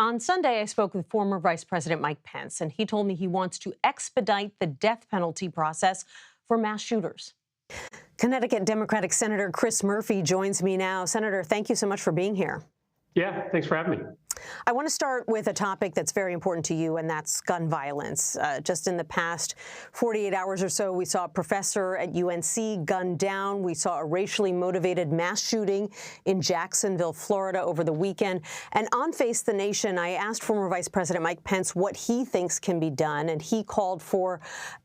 On Sunday, I spoke with former Vice President Mike Pence, and he told me he wants to expedite the death penalty process for mass shooters. Connecticut Democratic Senator Chris Murphy joins me now. Senator, thank you so much for being here. Yeah, thanks for having me. I want to start with a topic that's very important to you, and that's gun violence. Just in the past 48 hours or so, we saw a professor at UNC gunned down. We saw a racially motivated mass shooting in Jacksonville, Florida over the weekend. And on Face the Nation, I asked former Vice President Mike Pence what he thinks can be done, and he called for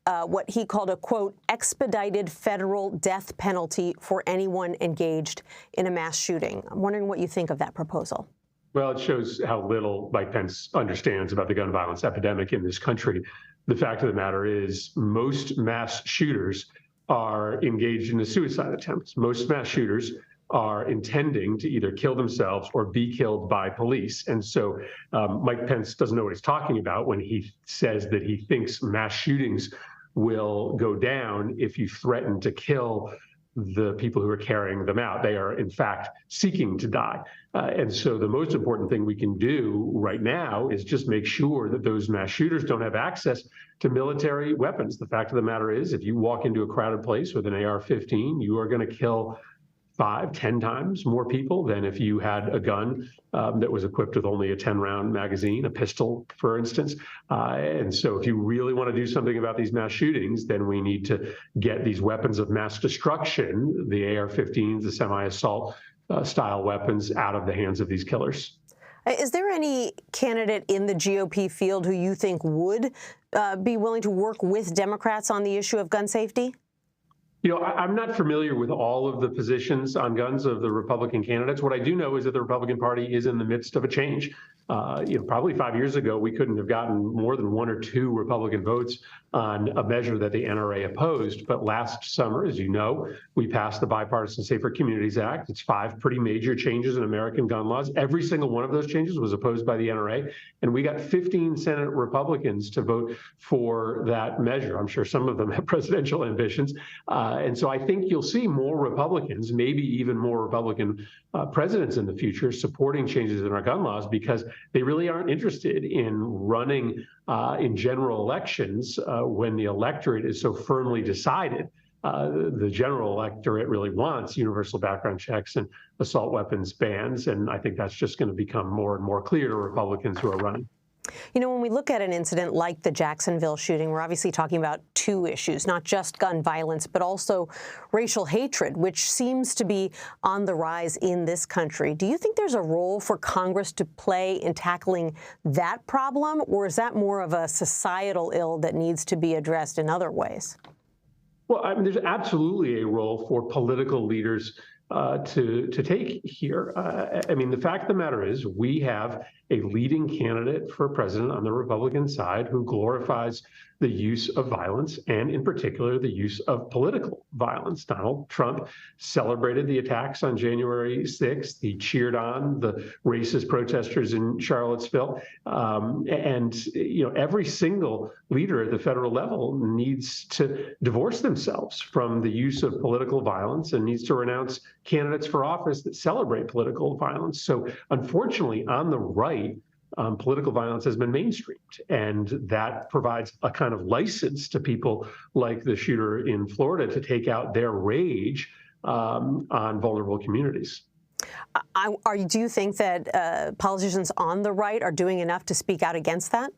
what he called a, quote, expedited federal death penalty for anyone engaged in a mass shooting. I'm wondering what you think of that proposal. Well, it shows how little Mike Pence understands about the gun violence epidemic in this country. The fact of the matter is most mass shooters are engaged in a suicide attempt. Most mass shooters are intending to either kill themselves or be killed by police. And so Mike Pence doesn't know what he's talking about when he says that he thinks mass shootings will go down if you threaten to kill the people who are carrying them out. They are, in fact, seeking to die. And so the most important thing we can do right now is just make sure that those mass shooters don't have access to military weapons. The fact of the matter is, if you walk into a crowded place with an AR-15, you are going to kill 5, 10 times more people than if you had a gun that was equipped with only a 10-round magazine, a pistol, for instance. And so if you really want to do something about these mass shootings, then we need to get these weapons of mass destruction, the AR-15s, the semi-assault style weapons, out of the hands of these killers. Is there any candidate in the GOP field who you think would be willing to work with Democrats on the issue of gun safety? You know, I'm not familiar with all of the positions on guns of the Republican candidates. What I do know is that the Republican Party is in the midst of a change. Probably 5 years ago, we couldn't have gotten more than 1 or 2 Republican votes on a measure that the NRA opposed. But last summer, as you know, we passed the Bipartisan Safer Communities Act. It's 5 pretty major changes in American gun laws. Every single one of those changes was opposed by the NRA. And we got 15 Senate Republicans to vote for that measure. I'm sure some of them have presidential ambitions. And so I think you'll see more Republicans, maybe even more Republican presidents in the future, supporting changes in our gun laws because they really aren't interested in running in general elections when the electorate is so firmly decided. The general electorate really wants universal background checks and assault weapons bans, and I think that's just going to become more and more clear to Republicans who are running. You know, when we look at an incident like the Jacksonville shooting, we're obviously talking about 2 issues, not just gun violence, but also racial hatred, which seems to be on the rise in this country. Do you think there's a role for Congress to play in tackling that problem, or is that more of a societal ill that needs to be addressed in other ways? Well, I mean, there's absolutely a role for political leaders to take here. I mean, the fact of the matter is we have a leading candidate for president on the Republican side who glorifies the use of violence and, in particular, the use of political violence. Donald Trump celebrated the attacks on January 6th. He cheered on the racist protesters in Charlottesville. Every single leader at the federal level needs to divorce themselves from the use of political violence and needs to renounce candidates for office that celebrate political violence. So, unfortunately, on the right, political violence has been mainstreamed, and that provides a kind of license to people like the shooter in Florida to take out their rage on vulnerable communities. Do you think that politicians on the right are doing enough to speak out against that?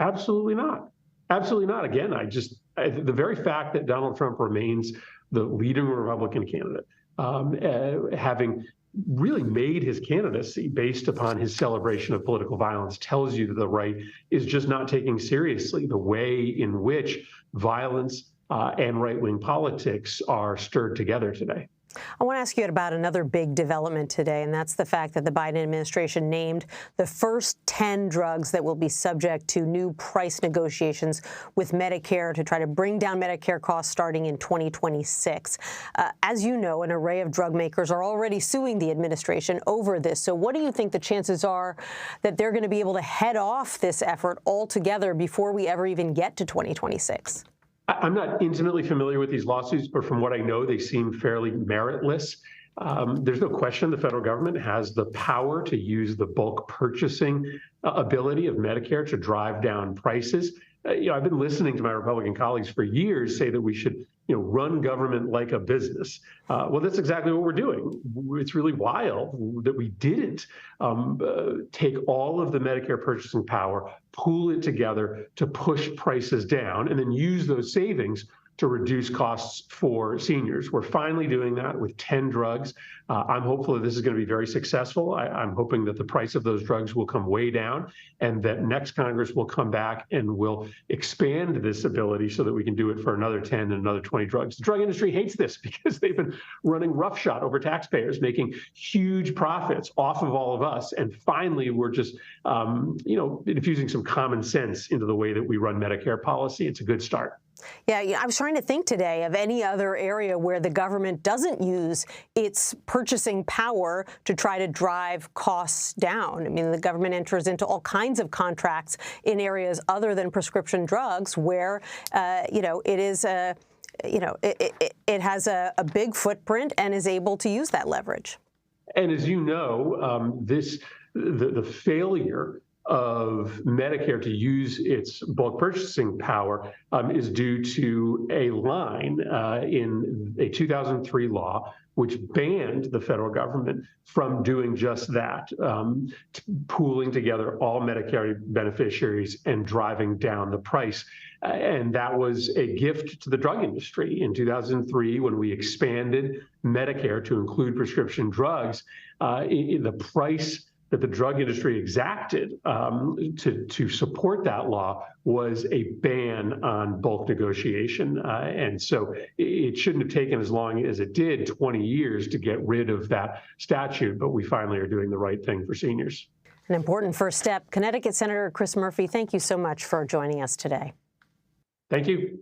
Absolutely not. Absolutely not. Again, the very fact that Donald Trump remains the leading Republican candidate, having really made his candidacy based upon his celebration of political violence, tells you that the right is just not taking seriously the way in which violence and right-wing politics are stirred together today. I want to ask you about another big development today, and that's the fact that the Biden administration named the first 10 drugs that will be subject to new price negotiations with Medicare to try to bring down Medicare costs starting in 2026. As you know, an array of drug makers are already suing the administration over this. So what do you think the chances are that they're going to be able to head off this effort altogether before we ever even get to 2026? I'm not intimately familiar with these lawsuits, but from what I know, they seem fairly meritless. There's no question the federal government has the power to use the bulk purchasing ability of Medicare to drive down prices. I've been listening to my Republican colleagues for years say that we should run government like a business. Well, that's exactly what we're doing. It's really wild that we didn't take all of the Medicare purchasing power, pool it together to push prices down, and then use those savings to reduce costs for seniors. We're finally doing that with 10 drugs. I'm hopeful that this is going to be very successful. I'm hoping that the price of those drugs will come way down and that next Congress will come back and will expand this ability so that we can do it for another 10 and another 20 drugs. The drug industry hates this because they've been running roughshod over taxpayers, making huge profits off of all of us. And finally, we're just, infusing some common sense into the way that we run Medicare policy. It's a good start. Yeah, I was trying to think today of any other area where the government doesn't use its purchasing power to try to drive costs down. I mean, the government enters into all kinds of contracts in areas other than prescription drugs where, it is it has a big footprint and is able to use that leverage. And as you know, the failure of Medicare to use its bulk purchasing power is due to a line in a 2003 law which banned the federal government from doing just that, pooling together all Medicare beneficiaries and driving down the price. And that was a gift to the drug industry. In 2003, when we expanded Medicare to include prescription drugs, the price that the drug industry exacted to support that law was a ban on bulk negotiation. And so it shouldn't have taken as long as it did, 20 years, to get rid of that statute, but we finally are doing the right thing for seniors. An important first step. Connecticut Senator Chris Murphy, thank you so much for joining us today. Thank you.